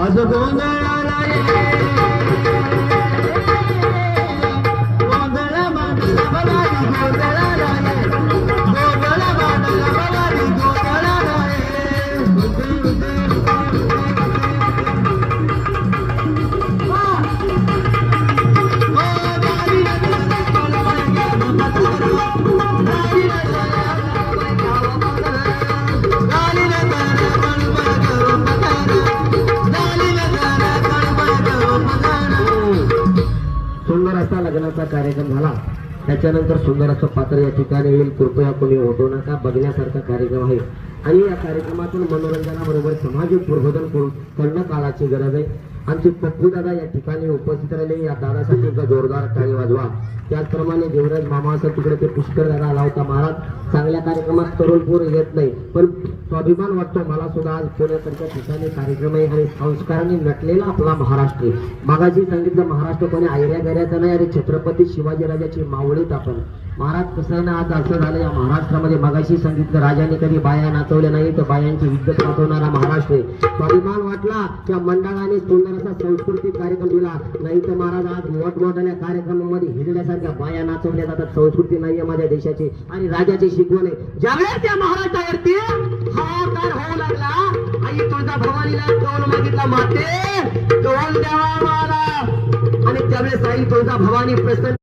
आज गोंधळाला गोंधळ मांडला बलाली गोंधळाला गोंधळ मांडला बलाली गोंधळाला सुंदर असा लग्नाचा कार्यक्रम झाला. त्याच्यानंतर सुंदर असं पात्र या ठिकाणी येईल. कृपया कोणी ओढू नका. बघण्यासारखा कार्यक्रम आहे आणि या कार्यक्रमातून मनोरंजनाबरोबर सामाजिक प्रबोधन करणं काळाची गरज आहे. आमचे पप्पू दादा या ठिकाणी उपस्थित राहिले. या दादासाठी एकदा जोरदार टाळी वाजवा. त्याचप्रमाणे देवराज मामा असं तिकडे ते पुष्कर दादा आला होता. महाराज चांगल्या कार्यक्रमात तरुण पोर येत नाही, पण स्वाभिमान वाटतो मला सुद्धा. आज पुण्यासारख्या ठिकाणी कार्यक्रम आहे आणि संस्काराने नटलेला आपला महाराष्ट्र. मागाशी सांगितलं महाराष्ट्र कोणी आयऱ्या गैऱ्याचा नाही. अरे छत्रपती शिवाजीराजाची मावळीत आपण. महाराज कसं आहे ना, आज असं झालं या महाराष्ट्रामध्ये. मागाशी सांगितलं राजाने कधी बाया नाचवल्या नाही, तर बायांची इज्जत वाचवणारा महाराष्ट्र आहे. स्वाभिमान वाटला त्या मंडळाने सुंदर असा सांस्कृतिक कार्यक्रम दिला. नाही तर महाराज आज मोठमोठ्या कार्यक्रमामध्ये हिरड्यासारख्या बाया नाचवल्या जातात. संस्कृती नाहीये माझ्या देशाची आणि राजाची शिकवण आहे. ज्यावेळेस त्या महाराष्ट्रावरती हाहाकार होऊ लागला, आई तुळजा भवानीला कौल मागितला, माते कौल द्यावा मला. आणि त्यावेळेस आई तुळजा भवानी प्रसन्न